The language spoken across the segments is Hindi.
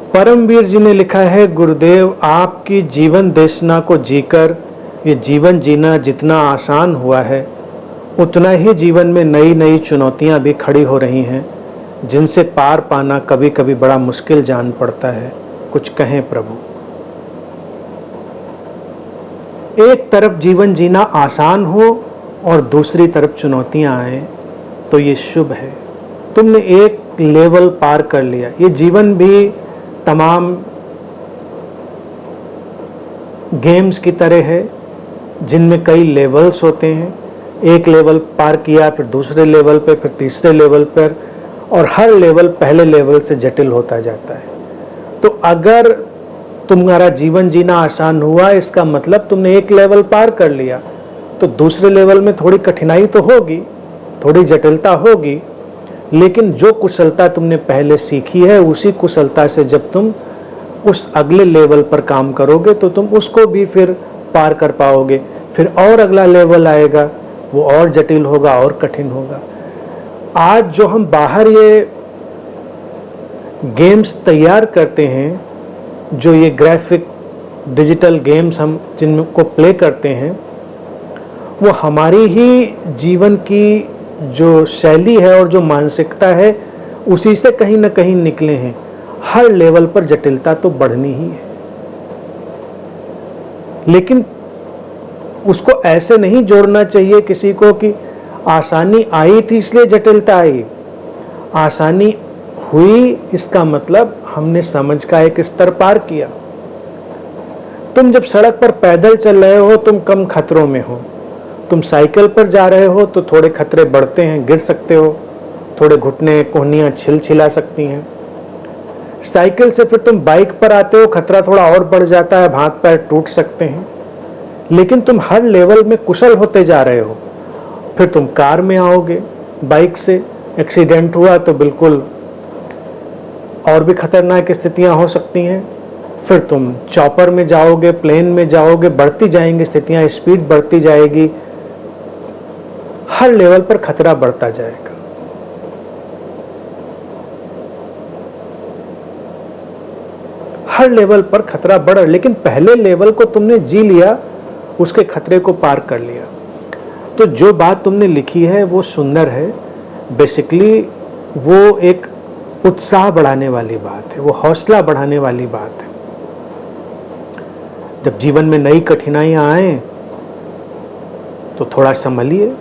परमवीर जी ने लिखा है, गुरुदेव आपकी जीवन देशना को जीकर ये जीवन जीना जितना आसान हुआ है, उतना ही जीवन में नई नई चुनौतियां भी खड़ी हो रही हैं, जिनसे पार पाना कभी कभी बड़ा मुश्किल जान पड़ता है। कुछ कहें प्रभु। एक तरफ जीवन जीना आसान हो और दूसरी तरफ चुनौतियां आए तो ये शुभ है। तुमने एक लेवल पार कर लिया। ये जीवन भी तमाम गेम्स की तरह है जिनमें कई लेवल्स होते हैं। एक लेवल पार किया, फिर दूसरे लेवल पे, फिर तीसरे लेवल पर, और हर लेवल पहले लेवल से जटिल होता जाता है। तो अगर तुम्हारा जीवन जीना आसान हुआ, इसका मतलब तुमने एक लेवल पार कर लिया, तो दूसरे लेवल में थोड़ी कठिनाई तो होगी, थोड़ी जटिलता होगी, लेकिन जो कुशलता तुमने पहले सीखी है उसी कुशलता से जब तुम उस अगले लेवल पर काम करोगे तो तुम उसको भी फिर पार कर पाओगे। फिर और अगला लेवल आएगा, वो और जटिल होगा और कठिन होगा। आज जो हम बाहर ये गेम्स तैयार करते हैं, जो ये ग्राफिक डिजिटल गेम्स हम जिनको प्ले करते हैं, वो हमारी ही जीवन की जो शैली है और जो मानसिकता है उसी से कहीं ना कहीं निकले हैं। हर लेवल पर जटिलता तो बढ़नी ही है, लेकिन उसको ऐसे नहीं जोड़ना चाहिए किसी को कि आसानी आई थी इसलिए जटिलता आई। आसानी हुई इसका मतलब हमने समझ का एक स्तर पार किया। तुम जब सड़क पर पैदल चल रहे हो तुम कम खतरों में हो। तुम साइकिल पर जा रहे हो तो थोड़े खतरे बढ़ते हैं, गिर सकते हो, थोड़े घुटने कोहनियां छिला सकती हैं। साइकिल से फिर तुम बाइक पर आते हो, खतरा थोड़ा और बढ़ जाता है, हाथ पैर टूट सकते हैं। लेकिन तुम हर लेवल में कुशल होते जा रहे हो। फिर तुम कार में आओगे, बाइक से एक्सीडेंट हुआ तो बिल्कुल और भी खतरनाक स्थितियां हो सकती हैं। फिर तुम चॉपर में जाओगे, प्लेन में जाओगे, बढ़ती जाएंगी स्थितियां, स्पीड बढ़ती जाएगी, हर लेवल पर खतरा बढ़ता जाएगा। हर लेवल पर खतरा बढ़, लेकिन पहले लेवल को तुमने जी लिया, उसके खतरे को पार कर लिया। तो जो बात तुमने लिखी है वो सुंदर है। बेसिकली वो एक उत्साह बढ़ाने वाली बात है, वो हौसला बढ़ाने वाली बात है। जब जीवन में नई कठिनाइयां आए तो थोड़ा संभलिए।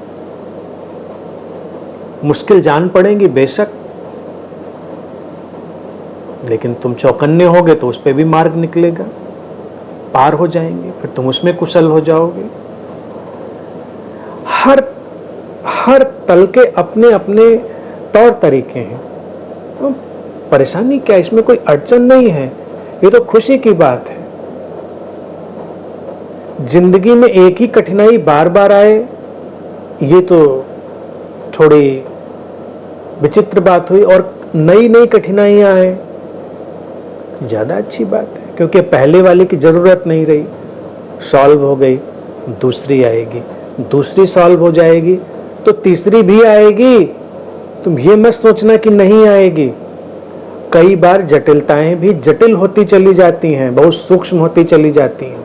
मुश्किल जान पड़ेंगी बेशक, लेकिन तुम चौकन्ने होगे तो उस पर भी मार्ग निकलेगा, पार हो जाएंगे, फिर तुम उसमें कुशल हो जाओगे। हर तल के अपने अपने तौर तरीके हैं। तो परेशानी क्या, इसमें कोई अड़चन नहीं है, ये तो खुशी की बात है। जिंदगी में एक ही कठिनाई बार बार आए, ये तो थोड़ी विचित्र बात हुई, और नई नई कठिनाइयां आए, ज्यादा अच्छी बात है, क्योंकि पहले वाले की जरूरत नहीं रही, सॉल्व हो गई, दूसरी आएगी, दूसरी सॉल्व हो जाएगी तो तीसरी भी आएगी। तुम ये मत सोचना कि नहीं आएगी। कई बार जटिलताएं भी जटिल होती चली जाती हैं, बहुत सूक्ष्म होती चली जाती हैं।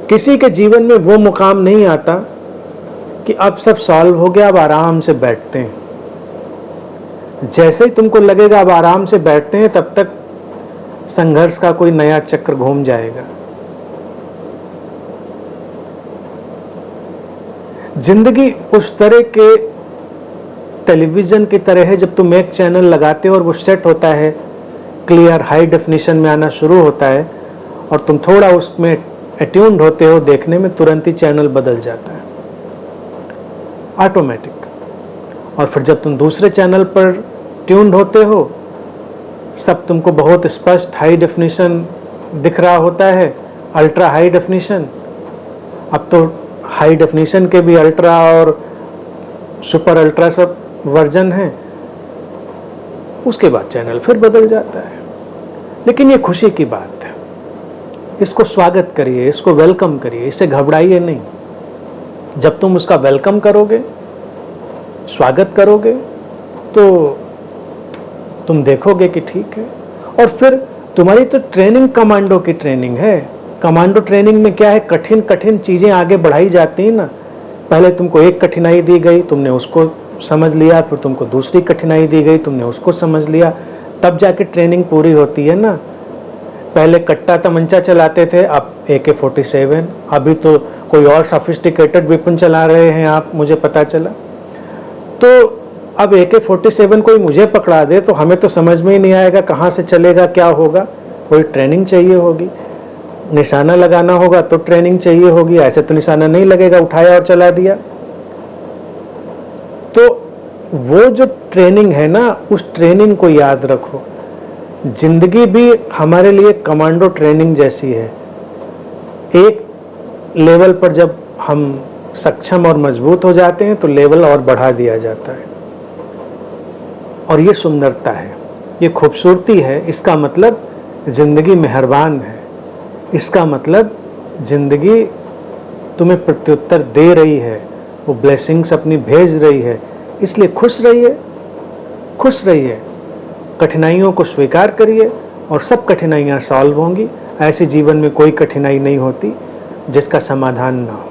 किसी के जीवन में वो मुकाम नहीं आता कि अब सब सॉल्व हो गया, अब आराम से बैठते हैं। जैसे ही तुमको लगेगा अब आराम से बैठते हैं, तब तक संघर्ष का कोई नया चक्र घूम जाएगा। जिंदगी उस तरह के टेलीविजन की तरह है, जब तुम एक चैनल लगाते हो और वो सेट होता है, क्लियर हाई डेफिनेशन में आना शुरू होता है, और तुम थोड़ा उसमें अट्यून्ड होते हो, देखने में तुरंत ही चैनल बदल जाता है ऑटोमेटिक। और फिर जब तुम दूसरे चैनल पर ट्यून्ड होते हो, सब तुमको बहुत स्पष्ट हाई डेफिनेशन दिख रहा होता है, अल्ट्रा हाई डेफिनेशन। अब तो हाई डेफिनेशन के भी अल्ट्रा और सुपर अल्ट्रा सब वर्जन है, उसके बाद चैनल फिर बदल जाता है। लेकिन ये खुशी की बात है, इसको स्वागत करिए, इसको वेलकम करिए, इससे घबराइए नहीं। जब तुम उसका वेलकम करोगे, स्वागत करोगे, तो तुम देखोगे कि ठीक है। और फिर तुम्हारी तो ट्रेनिंग कमांडो की ट्रेनिंग है। कमांडो ट्रेनिंग में क्या है, कठिन कठिन चीज़ें आगे बढ़ाई जाती हैं ना। पहले तुमको एक कठिनाई दी गई, तुमने उसको समझ लिया, फिर तुमको दूसरी कठिनाई दी गई, तुमने उसको समझ लिया, तब जाके ट्रेनिंग पूरी होती है ना। पहले कट्टा तमंचा चलाते थे, अब AK-47, अभी तो कोई और सफिस्टिकेटेड वेपन चला रहे हैं आप, मुझे पता चला। तो अब AK-47 कोई मुझे पकड़ा दे तो हमें तो समझ में ही नहीं आएगा कहाँ से चलेगा, क्या होगा। कोई ट्रेनिंग चाहिए होगी, निशाना लगाना होगा तो ट्रेनिंग चाहिए होगी, ऐसे तो निशाना नहीं लगेगा, उठाया और चला दिया। तो वो जो ट्रेनिंग है ना, उस ट्रेनिंग को याद रखो। जिंदगी भी हमारे लिए कमांडो ट्रेनिंग जैसी है। एक लेवल पर जब हम सक्षम और मजबूत हो जाते हैं तो लेवल और बढ़ा दिया जाता है। और ये सुंदरता है, ये खूबसूरती है। इसका मतलब जिंदगी मेहरबान है, इसका मतलब जिंदगी तुम्हें प्रत्युत्तर दे रही है, वो ब्लेसिंग्स अपनी भेज रही है। इसलिए खुश रहिए, खुश रहिए, कठिनाइयों को स्वीकार करिए और सब कठिनाइयाँ सॉल्व होंगी। ऐसे जीवन में कोई कठिनाई नहीं होती जिसका समाधान ना हो।